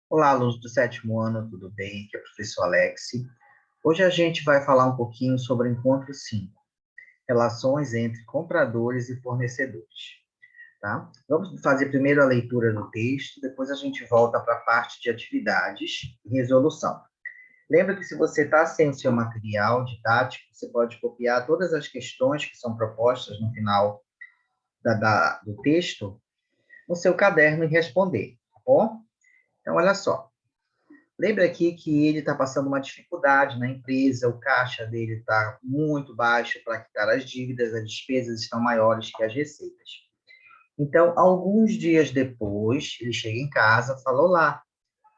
Olá, alunos do sétimo ano, tudo bem? Aqui é o professor Alex. Hoje a gente vai falar um pouquinho sobre o encontro 5, relações entre compradores e fornecedores, tá? Vamos fazer primeiro a leitura do texto, depois a gente volta para a parte de atividades e resolução. Lembra que se você está sem o seu material didático, você pode copiar todas as questões que são propostas no final do texto no seu caderno e responder, tá bom? Então, olha só. Lembra aqui que ele está passando uma dificuldade na empresa, o caixa dele está muito baixo para quitar as dívidas, as despesas estão maiores que as receitas. Então, alguns dias depois, ele chega em casa, fala olá,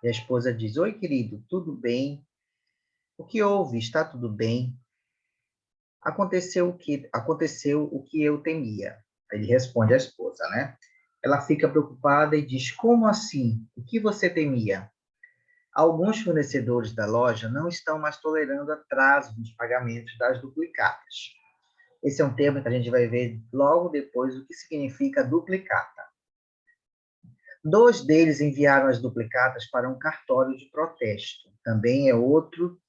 e a esposa diz, oi, querido, tudo bem? O que houve? Está tudo bem? Aconteceu o que eu temia. Ele responde à esposa, né? Ela fica preocupada e diz, como assim? O que você temia? Alguns fornecedores da loja não estão mais tolerando atraso nos pagamentos das duplicatas. Esse é um termo que a gente vai ver logo depois o que significa duplicata. 2 deles enviaram as duplicatas para um cartório de protesto. Também é outro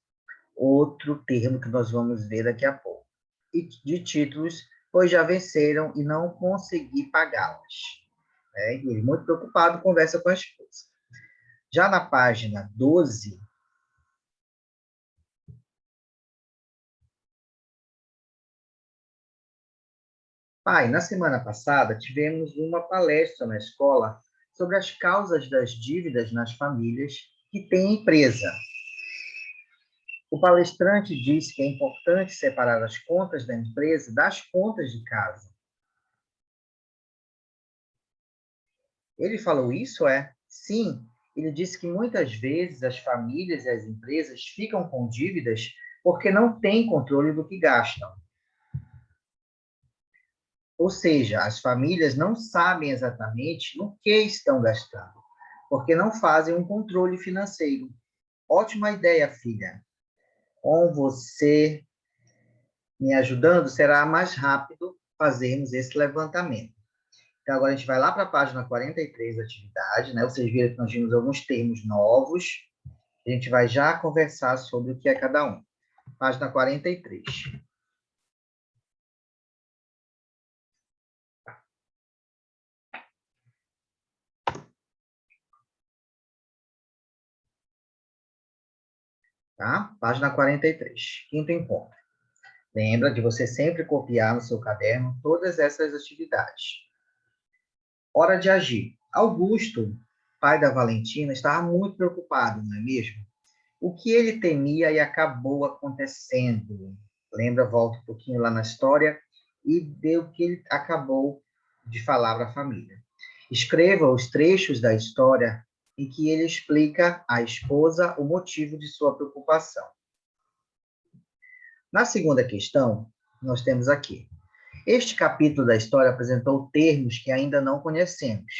termo que nós vamos ver daqui a pouco. E de títulos, pois já venceram e não consegui pagá-las. Ele, muito preocupado, conversa com a esposa. Já na página 12, pai, na semana passada tivemos uma palestra na escola sobre as causas das dívidas nas famílias que têm empresa. O palestrante disse que é importante separar as contas da empresa das contas de casa. Ele falou isso, é? Sim, ele disse que muitas vezes as famílias e as empresas ficam com dívidas porque não têm controle do que gastam. Ou seja, as famílias não sabem exatamente no que estão gastando, porque não fazem um controle financeiro. Ótima ideia, filha. Com você me ajudando, será mais rápido fazermos esse levantamento. Então, agora a gente vai lá para a página 43 da atividade, né? Vocês viram que nós vimos alguns termos novos. A gente vai já conversar sobre o que é cada um. Página 43. Tá? Página 43. Quinto encontro. Lembra de você sempre copiar no seu caderno todas essas atividades. Hora de agir. Augusto, pai da Valentina, estava muito preocupado, não é mesmo? O que ele temia e acabou acontecendo. Lembra, volta um pouquinho lá na história e vê o que ele acabou de falar para a família. Escreva os trechos da história em que ele explica à esposa o motivo de sua preocupação. Na segunda questão, nós temos aqui. Este capítulo da história apresentou termos que ainda não conhecemos.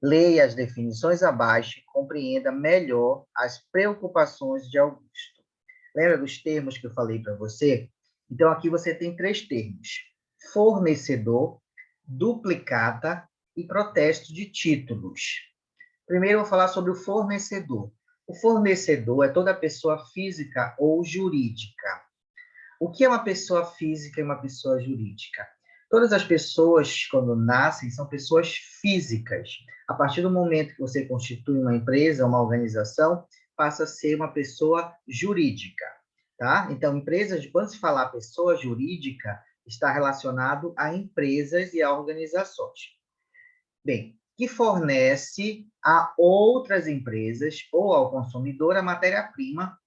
Leia as definições abaixo e compreenda melhor as preocupações de Augusto. Lembra dos termos que eu falei para você? Então, aqui você tem 3 termos: fornecedor, duplicata e protesto de títulos. Primeiro, eu vou falar sobre o fornecedor. O fornecedor é toda pessoa física ou jurídica. O que é uma pessoa física e uma pessoa jurídica? Todas as pessoas, quando nascem, são pessoas físicas. A partir do momento que você constitui uma empresa, uma organização, passa a ser uma pessoa jurídica, tá? Então, empresas, quando se falar pessoa jurídica, está relacionado a empresas e a organizações. Bem, que fornece a outras empresas ou ao consumidor a matéria-prima.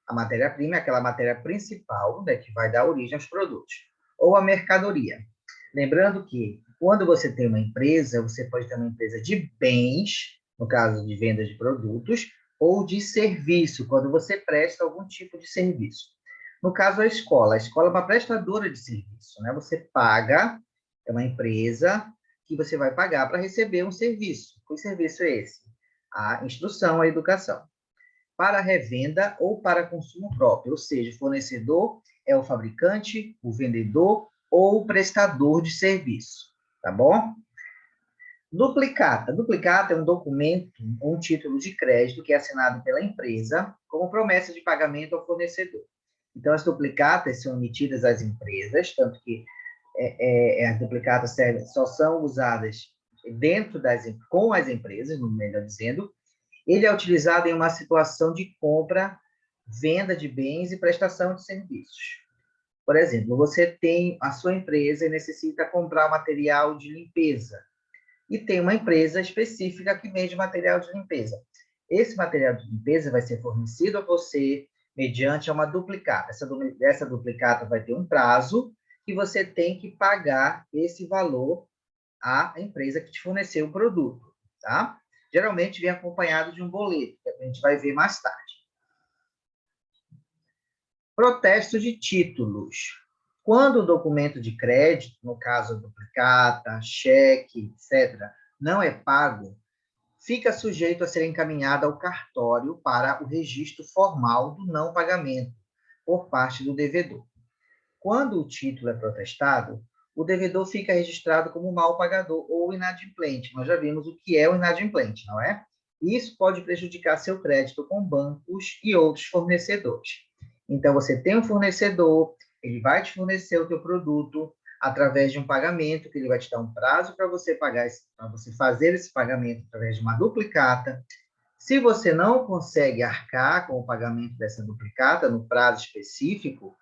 A matéria-prima é aquela matéria principal, né, que vai dar origem aos produtos, ou a mercadoria. Lembrando que, quando você tem uma empresa, você pode ter uma empresa de bens, no caso de venda de produtos, ou de serviço, quando você presta algum tipo de serviço. No caso, a escola é uma prestadora de serviço, né? Você paga, é uma empresa que você vai pagar para receber um serviço. Que serviço é esse? A instrução, a educação. Para revenda ou para consumo próprio, ou seja, o fornecedor é o fabricante, o vendedor ou o prestador de serviço, tá bom? Duplicata. Duplicata é um documento, um título de crédito que é assinado pela empresa como promessa de pagamento ao fornecedor. Então, as duplicatas são emitidas às empresas, tanto que as duplicatas só são usadas com as empresas, melhor dizendo. Ele é utilizado em uma situação de compra, venda de bens e prestação de serviços. Por exemplo, você tem a sua empresa e necessita comprar material de limpeza. E tem uma empresa específica que vende material de limpeza. Esse material de limpeza vai ser fornecido a você mediante uma duplicata. Essa duplicata vai ter um prazo que você tem que pagar esse valor à empresa que te forneceu o produto, tá? Geralmente vem acompanhado de um boleto, que a gente vai ver mais tarde. Protesto de títulos. Quando o documento de crédito, no caso duplicata, cheque, etc., não é pago, fica sujeito a ser encaminhado ao cartório para o registro formal do não pagamento por parte do devedor. Quando o título é protestado, o devedor fica registrado como mal pagador ou inadimplente. Nós já vimos o que é o inadimplente, não é? Isso pode prejudicar seu crédito com bancos e outros fornecedores. Então, você tem um fornecedor, ele vai te fornecer o teu produto através de um pagamento, que ele vai te dar um prazo para você pagar, para você fazer esse pagamento através de uma duplicata. Se você não consegue arcar com o pagamento dessa duplicata no prazo específico,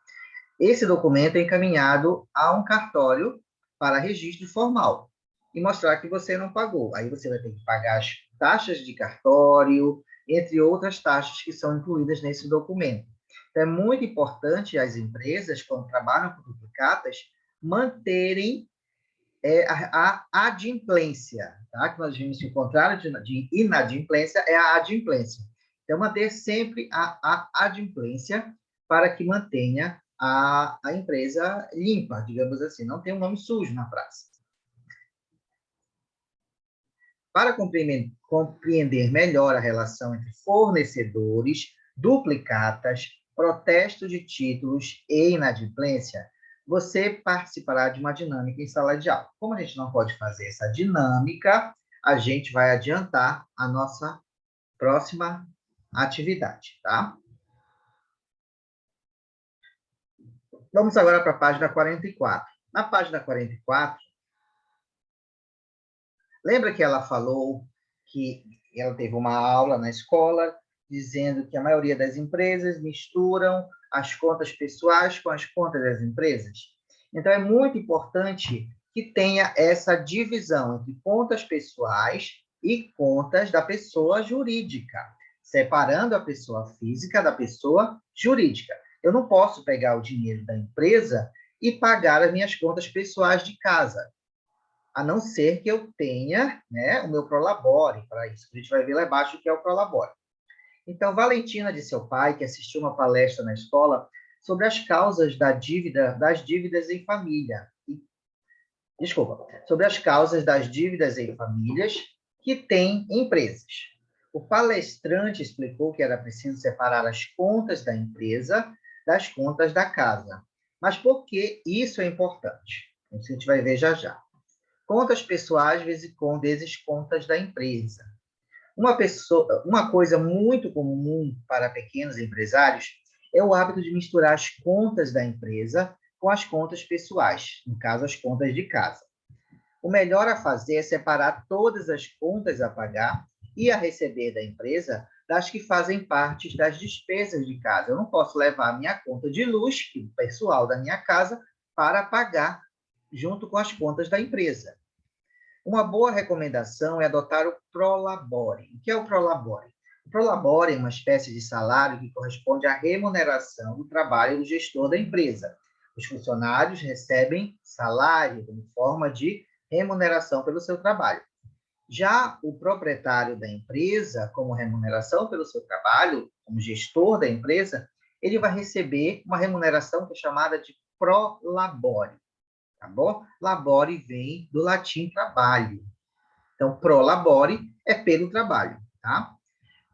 esse documento é encaminhado a um cartório para registro formal e mostrar que você não pagou. Aí você vai ter que pagar as taxas de cartório, entre outras taxas que são incluídas nesse documento. Então, é muito importante as empresas, quando trabalham com duplicatas, manterem a adimplência, tá? Que nós vimos que o contrário de inadimplência é a adimplência. Então, manter sempre a adimplência para que mantenha a empresa limpa, digamos assim, não tem um nome sujo na praça. Para compreender melhor a relação entre fornecedores, duplicatas, protesto de títulos e inadimplência, você participará de uma dinâmica em sala de aula. Como a gente não pode fazer essa dinâmica, a gente vai adiantar a nossa próxima atividade, tá? Vamos agora para a página 44. Na página 44, lembra que ela falou que ela teve uma aula na escola dizendo que a maioria das empresas misturam as contas pessoais com as contas das empresas? Então, é muito importante que tenha essa divisão entre contas pessoais e contas da pessoa jurídica, separando a pessoa física da pessoa jurídica. Eu não posso pegar o dinheiro da empresa e pagar as minhas contas pessoais de casa, a não ser que eu tenha, né, o meu Prolabore para isso. A gente vai ver lá embaixo o que é o Prolabore. Então, Valentina disse ao pai, que assistiu uma palestra na escola, sobre as causas das dívidas em família. Desculpa, sobre as causas das dívidas em famílias que têm empresas. O palestrante explicou que era preciso separar as contas da empresa das contas da casa. Mas por que isso é importante? Isso a gente vai ver já já. Contas pessoais vezes contas da empresa. Uma coisa muito comum para pequenos empresários é o hábito de misturar as contas da empresa com as contas pessoais, no caso, as contas de casa. O melhor a fazer é separar todas as contas a pagar e a receber da empresa das que fazem parte das despesas de casa. Eu não posso levar a minha conta de luz, pessoal da minha casa, para pagar junto com as contas da empresa. Uma boa recomendação é adotar o Prolabore. O que é o Prolabore? O Prolabore é uma espécie de salário que corresponde à remuneração do trabalho do gestor da empresa. Os funcionários recebem salário como forma de remuneração pelo seu trabalho. Já o proprietário da empresa, como remuneração pelo seu trabalho, como gestor da empresa, ele vai receber uma remuneração que é chamada de Prolabore. Tá bom? Labore vem do latim trabalho. Então, pro labore é pelo trabalho, tá?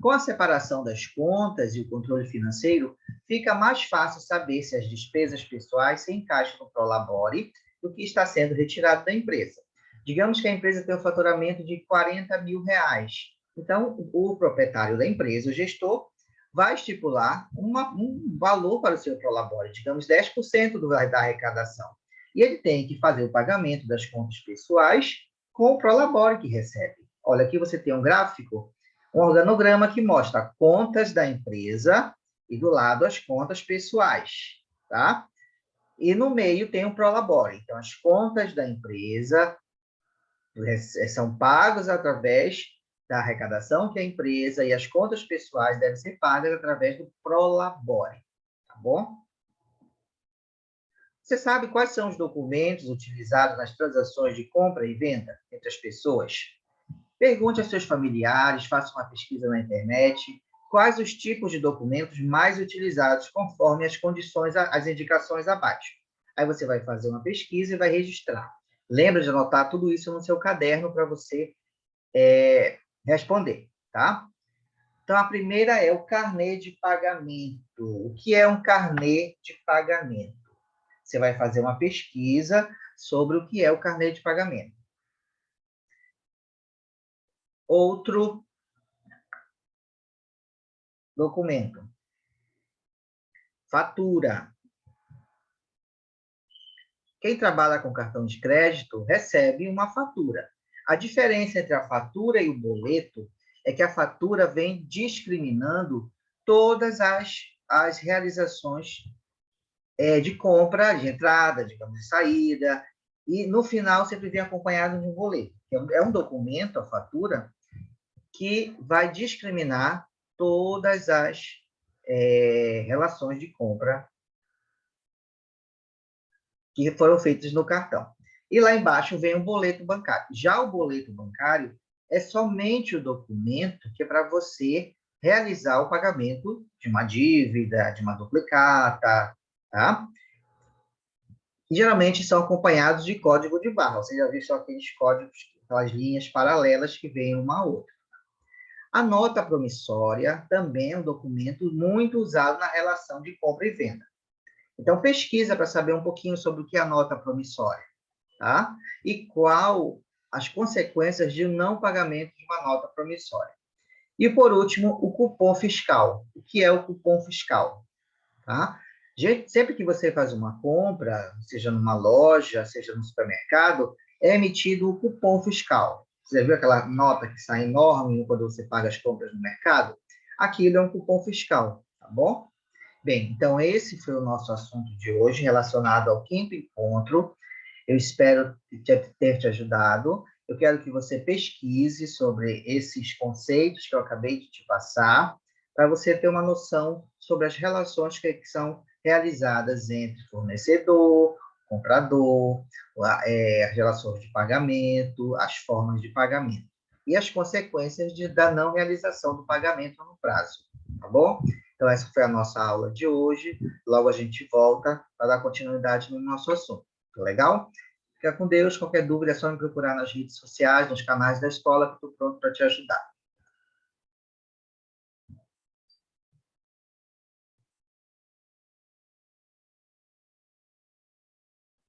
Com a separação das contas e o controle financeiro, fica mais fácil saber se as despesas pessoais se encaixam no pro labore do que está sendo retirado da empresa. Digamos que a empresa tem um faturamento de R$ 40 mil. Então, o proprietário da empresa, o gestor, vai estipular um valor para o seu prolabore, digamos 10% da arrecadação. E ele tem que fazer o pagamento das contas pessoais com o prolabore que recebe. Olha, aqui você tem um gráfico, um organograma que mostra contas da empresa e do lado as contas pessoais, tá? E no meio tem o prolabore. Então, as contas da empresa são pagos através da arrecadação que a empresa e as contas pessoais devem ser pagas através do prolabore, tá bom? Você sabe quais são os documentos utilizados nas transações de compra e venda entre as pessoas? Pergunte a seus familiares, faça uma pesquisa na internet, quais os tipos de documentos mais utilizados conforme as condições, as indicações abaixo. Aí você vai fazer uma pesquisa e vai registrar. Lembra de anotar tudo isso no seu caderno para você responder, tá? Então, a primeira é o carnê de pagamento. O que é um carnê de pagamento? Você vai fazer uma pesquisa sobre o que é o carnê de pagamento. Outro documento. Fatura. Quem trabalha com cartão de crédito recebe uma fatura. A diferença entre a fatura e o boleto é que a fatura vem discriminando todas as realizações de compra, de entrada, digamos, de saída, e no final sempre vem acompanhado de um boleto. É um documento, a fatura, que vai discriminar todas as relações de compra que foram feitas no cartão. E lá embaixo vem o boleto bancário. Já o boleto bancário é somente o documento que é para você realizar o pagamento de uma dívida, de uma duplicata, tá? E geralmente são acompanhados de código de barra. Você já viu só aqueles códigos, aquelas linhas paralelas que vêm uma a outra. A nota promissória também é um documento muito usado na relação de compra e venda. Então, pesquisa para saber um pouquinho sobre o que é a nota promissória, tá? E qual as consequências de não pagamento de uma nota promissória. E, por último, o cupom fiscal. O que é o cupom fiscal? Tá? Sempre que você faz uma compra, seja numa loja, seja no supermercado, é emitido o cupom fiscal. Você já viu aquela nota que sai enorme quando você paga as compras no mercado? Aquilo é um cupom fiscal, tá bom? Bem, então esse foi o nosso assunto de hoje, relacionado ao quinto encontro. Eu espero ter te ajudado. Eu quero que você pesquise sobre esses conceitos que eu acabei de te passar, para você ter uma noção sobre as relações que são realizadas entre fornecedor, comprador, as relações de pagamento, as formas de pagamento e as consequências da não realização do pagamento no prazo, tá bom? Então, essa foi a nossa aula de hoje. Logo a gente volta para dar continuidade no nosso assunto. Tá legal? Fica com Deus. Qualquer dúvida é só me procurar nas redes sociais, nos canais da escola, que eu estou pronto para te ajudar.